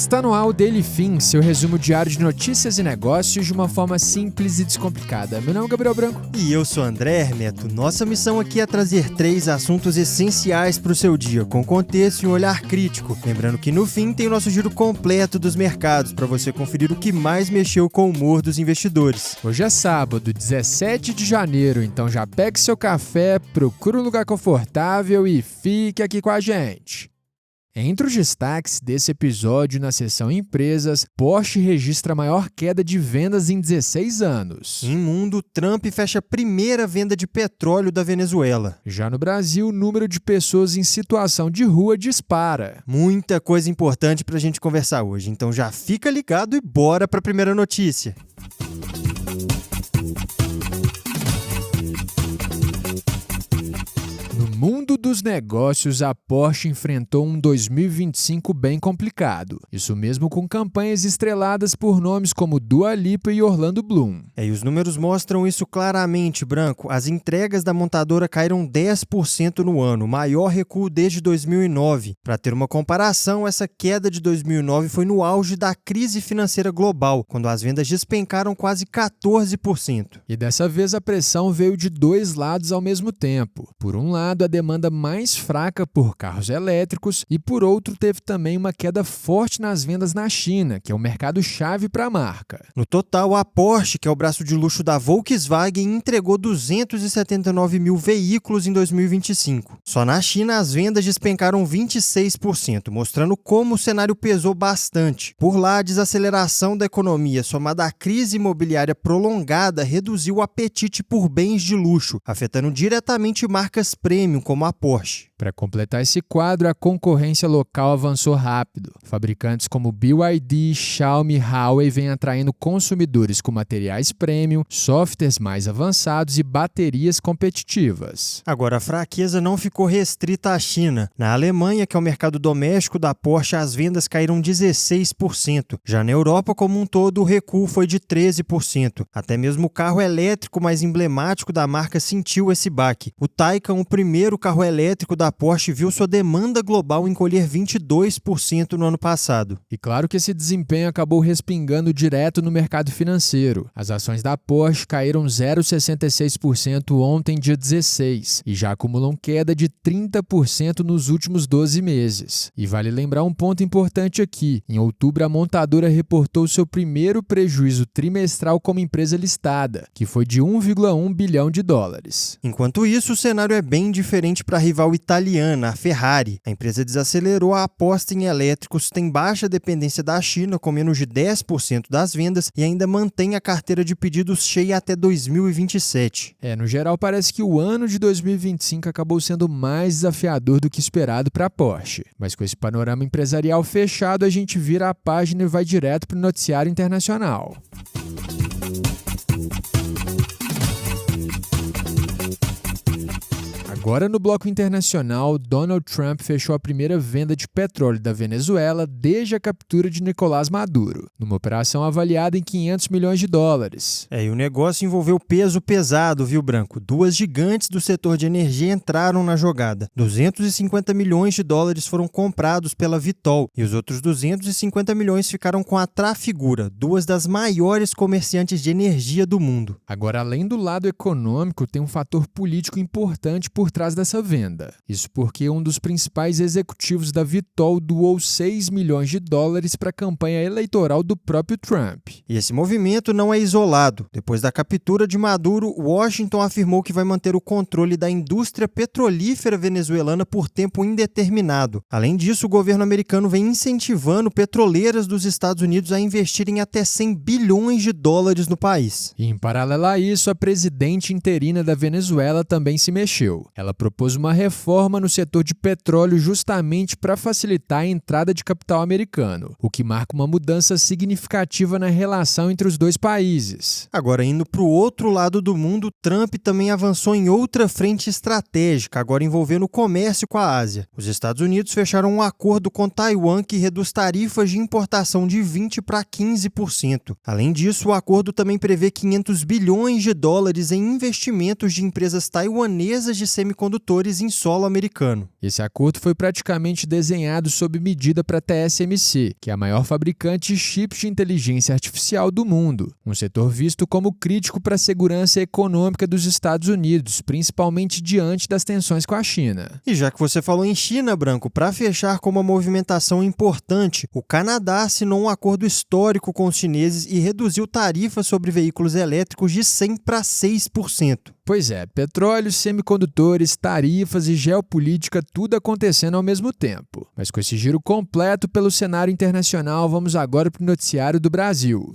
Está no ar o Daily Fin, seu resumo diário de notícias e negócios de uma forma simples e descomplicada. Meu nome é Gabriel Branco. E eu sou André Hermeto. Nossa missão aqui é trazer 3 assuntos essenciais para o seu dia, com contexto e um olhar crítico. Lembrando que no fim tem o nosso giro completo dos mercados, para você conferir o que mais mexeu com o humor dos investidores. Hoje é sábado, 17 de janeiro, então já pegue seu café, procure um lugar confortável e fique aqui com a gente. Entre os destaques desse episódio na seção Empresas, Porsche registra a maior queda de vendas em 16 anos. Em mundo, Trump fecha a primeira venda de petróleo da Venezuela. Já no Brasil, o número de pessoas em situação de rua dispara. Muita coisa importante pra gente conversar hoje, então já fica ligado e bora pra primeira notícia. No mundo dos negócios, a Porsche enfrentou um 2025 bem complicado. Isso mesmo com campanhas estreladas por nomes como Dua Lipa e Orlando Bloom. E os números mostram isso claramente, Branco. As entregas da montadora caíram 10% no ano, o maior recuo desde 2009. Para ter uma comparação, essa queda de 2009 foi no auge da crise financeira global, quando as vendas despencaram quase 14%. E dessa vez a pressão veio de dois lados ao mesmo tempo. Por um lado, a demanda mais fraca por carros elétricos e, por outro, teve também uma queda forte nas vendas na China, que é o mercado-chave para a marca. No total, a Porsche, que é o braço de luxo da Volkswagen, entregou 279 mil veículos em 2025. Só na China, as vendas despencaram 26%, mostrando como o cenário pesou bastante. Por lá, a desaceleração da economia, somada à crise imobiliária prolongada, reduziu o apetite por bens de luxo, afetando diretamente marcas premium como a Porsche. Para completar esse quadro, a concorrência local avançou rápido. Fabricantes como BYD, Xiaomi e Huawei vêm atraindo consumidores com materiais premium, softwares mais avançados e baterias competitivas. Agora, a fraqueza não ficou restrita à China. Na Alemanha, que é o mercado doméstico da Porsche, as vendas caíram 16%. Já na Europa como um todo, o recuo foi de 13%. Até mesmo o carro elétrico mais emblemático da marca sentiu esse baque. O Taycan, o primeiro carro elétrico da Porsche, viu sua demanda global encolher 22% no ano passado. E claro que esse desempenho acabou respingando direto no mercado financeiro. As ações da Porsche caíram 0,66% ontem, dia 16, e já acumulam queda de 30% nos últimos 12 meses. E vale lembrar um ponto importante aqui. Em outubro, a montadora reportou seu primeiro prejuízo trimestral como empresa listada, que foi de 1,1 bilhão de dólares. Enquanto isso, o cenário é bem diferente para a rival italiana, a Ferrari. A empresa desacelerou a aposta em elétricos, tem baixa dependência da China, com menos de 10% das vendas, e ainda mantém a carteira de pedidos cheia até 2027. No geral, parece que o ano de 2025 acabou sendo mais desafiador do que esperado para a Porsche. Mas com esse panorama empresarial fechado, a gente vira a página e vai direto para o noticiário internacional. Agora, no bloco internacional, Donald Trump fechou a primeira venda de petróleo da Venezuela desde a captura de Nicolás Maduro, numa operação avaliada em 500 milhões de dólares. E o negócio envolveu peso pesado, viu, Branco? 2 gigantes do setor de energia entraram na jogada. 250 milhões de dólares foram comprados pela Vitol e os outros 250 milhões ficaram com a Trafigura, 2 das maiores comerciantes de energia do mundo. Agora, além do lado econômico, tem um fator político importante por trás dessa venda. Isso porque um dos principais executivos da Vitol doou 6 milhões de dólares para a campanha eleitoral do próprio Trump. E esse movimento não é isolado. Depois da captura de Maduro, Washington afirmou que vai manter o controle da indústria petrolífera venezuelana por tempo indeterminado. Além disso, o governo americano vem incentivando petroleiras dos Estados Unidos a investirem até 100 bilhões de dólares no país. E em paralelo a isso, a presidente interina da Venezuela também se mexeu. Ela propôs uma reforma no setor de petróleo justamente para facilitar a entrada de capital americano, o que marca uma mudança significativa na relação entre os dois países. Agora, indo para o outro lado do mundo, Trump também avançou em outra frente estratégica, agora envolvendo o comércio com a Ásia. Os Estados Unidos fecharam um acordo com Taiwan que reduz tarifas de importação de 20% para 15%. Além disso, o acordo também prevê 500 bilhões de dólares em investimentos de empresas taiwanesas de semicondutor semicondutores em solo americano. Esse acordo foi praticamente desenhado sob medida para a TSMC, que é a maior fabricante de chips de inteligência artificial do mundo, um setor visto como crítico para a segurança econômica dos Estados Unidos, principalmente diante das tensões com a China. E já que você falou em China, Branco, para fechar com uma movimentação importante, o Canadá assinou um acordo histórico com os chineses e reduziu tarifas sobre veículos elétricos de 100% para 6%. Pois é, petróleo, semicondutores, tarifas e geopolítica, tudo acontecendo ao mesmo tempo. Mas com esse giro completo pelo cenário internacional, vamos agora para o noticiário do Brasil.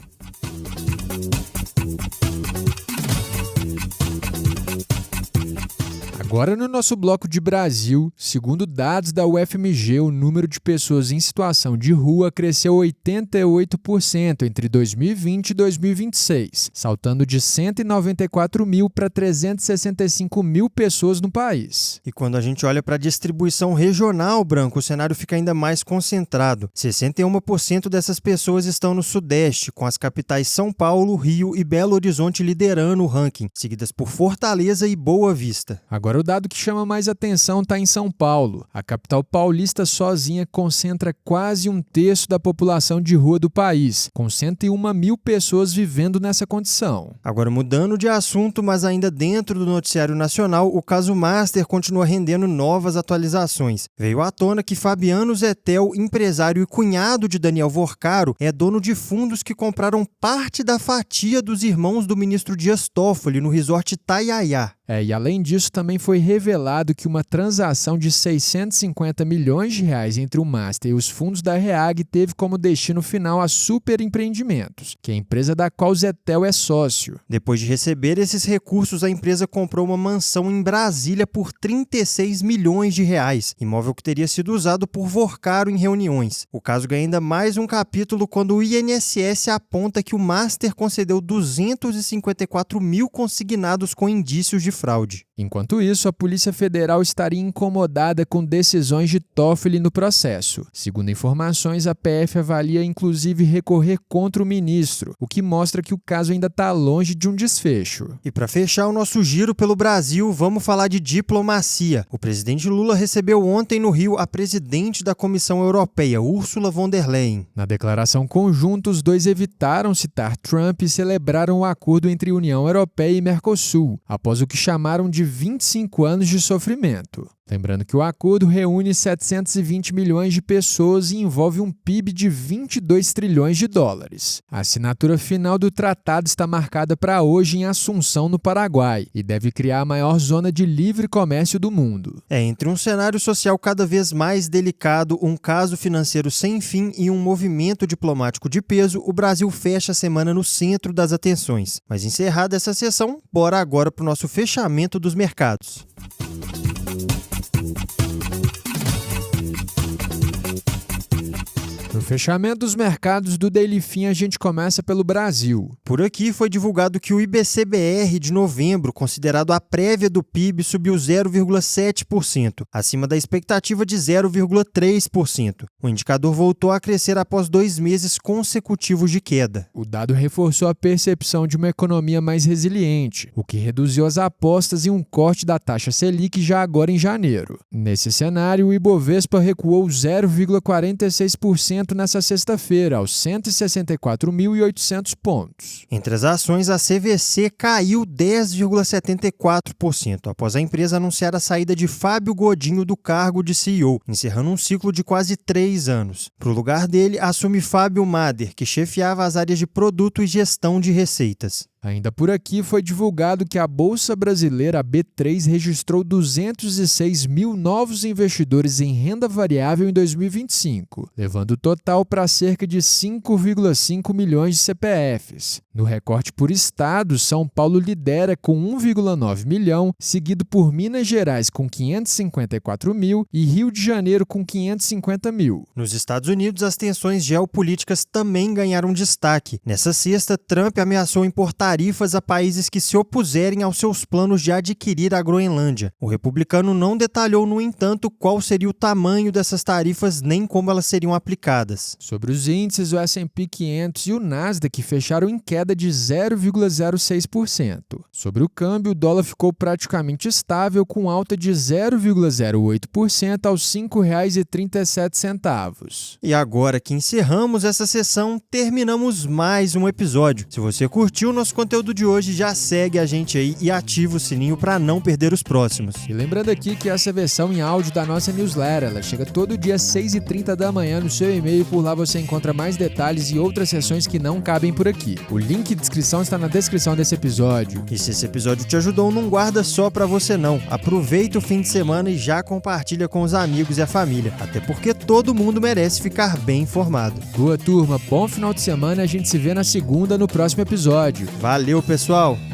Agora no nosso bloco de Brasil, segundo dados da UFMG, o número de pessoas em situação de rua cresceu 88% entre 2020 e 2026, saltando de 194 mil para 365 mil pessoas no país. E quando a gente olha para a distribuição regional, Branco, o cenário fica ainda mais concentrado. 61% dessas pessoas estão no Sudeste, com as capitais São Paulo, Rio e Belo Horizonte liderando o ranking, seguidas por Fortaleza e Boa Vista. Agora o dado que chama mais atenção está em São Paulo. A capital paulista sozinha concentra quase um terço da população de rua do país, com 101 mil pessoas vivendo nessa condição. Agora mudando de assunto, mas ainda dentro do noticiário nacional, o caso Master continua rendendo novas atualizações. Veio à tona que Fabiano Zettel, empresário e cunhado de Daniel Vorcaro, é dono de fundos que compraram parte da fatia dos irmãos do ministro Dias Toffoli no resort Itaiaia. E além disso, também foi revelado que uma transação de 650 milhões de reais entre o Master e os fundos da REAG teve como destino final a Super Empreendimentos, que é a empresa da qual Zettel é sócio. Depois de receber esses recursos, a empresa comprou uma mansão em Brasília por 36 milhões de reais, imóvel que teria sido usado por Vorcaro em reuniões. O caso ganha ainda mais um capítulo quando o INSS aponta que o Master concedeu 254 mil consignados com indícios de fraude. Enquanto isso, a Polícia Federal estaria incomodada com decisões de Toffoli no processo. Segundo informações, a PF avalia inclusive recorrer contra o ministro, o que mostra que o caso ainda está longe de um desfecho. E para fechar o nosso giro pelo Brasil, vamos falar de diplomacia. O presidente Lula recebeu ontem no Rio a presidente da Comissão Europeia, Ursula von der Leyen. Na declaração conjunta, os dois evitaram citar Trump e celebraram o acordo entre União Europeia e Mercosul, após o que chamaram de 25 anos de sofrimento. Lembrando que o acordo reúne 720 milhões de pessoas e envolve um PIB de 22 trilhões de dólares. A assinatura final do tratado está marcada para hoje em Assunção, no Paraguai, e deve criar a maior zona de livre comércio do mundo. Entre um cenário social cada vez mais delicado, um caso financeiro sem fim e um movimento diplomático de peso, o Brasil fecha a semana no centro das atenções. Mas encerrada essa sessão, bora agora para o nosso fechamento dos mercados. No fechamento dos mercados do Daily Fin, a gente começa pelo Brasil. Por aqui foi divulgado que o IBC-BR de novembro, considerado a prévia do PIB, subiu 0,7%, acima da expectativa de 0,3%. O indicador voltou a crescer após 2 meses consecutivos de queda. O dado reforçou a percepção de uma economia mais resiliente, o que reduziu as apostas em um corte da taxa Selic já agora em janeiro. Nesse cenário, o Ibovespa recuou 0,46% nessa sexta-feira, aos 164.800 pontos. Entre as ações, a CVC caiu 10,74%, após a empresa anunciar a saída de Fábio Godinho do cargo de CEO, encerrando um ciclo de quase 3 anos. Para o lugar dele, assume Fábio Mader, que chefiava as áreas de produto e gestão de receitas. Ainda por aqui foi divulgado que a Bolsa Brasileira B3 registrou 206 mil novos investidores em renda variável em 2025, levando o total para cerca de 5,5 milhões de CPFs. No recorte por estado, São Paulo lidera com 1,9 milhão, seguido por Minas Gerais com 554 mil e Rio de Janeiro com 550 mil. Nos Estados Unidos, as tensões geopolíticas também ganharam destaque. Nessa sexta, Trump ameaçou importar tarifas a países que se opuserem aos seus planos de adquirir a Groenlândia. O republicano não detalhou, no entanto, qual seria o tamanho dessas tarifas nem como elas seriam aplicadas. Sobre os índices, o S&P 500 e o Nasdaq fecharam em queda de 0,06%. Sobre o câmbio, o dólar ficou praticamente estável, com alta de 0,08% aos R$ 5,37. E agora que encerramos essa sessão, terminamos mais um episódio. Se você curtiu o nosso conteúdo de hoje, já segue a gente aí e ativa o sininho para não perder os próximos. E lembrando aqui que essa versão em áudio da nossa newsletter, ela chega todo dia às 6h30 da manhã no seu e-mail. Por lá você encontra mais detalhes e outras sessões que não cabem por aqui. O link de inscrição está na descrição desse episódio. E se esse episódio te ajudou, não guarda só para você não. Aproveita o fim de semana e já compartilha com os amigos e a família. Até porque todo mundo merece ficar bem informado. Boa, turma. Bom final de semana e a gente se vê na segunda no próximo episódio. Valeu, pessoal!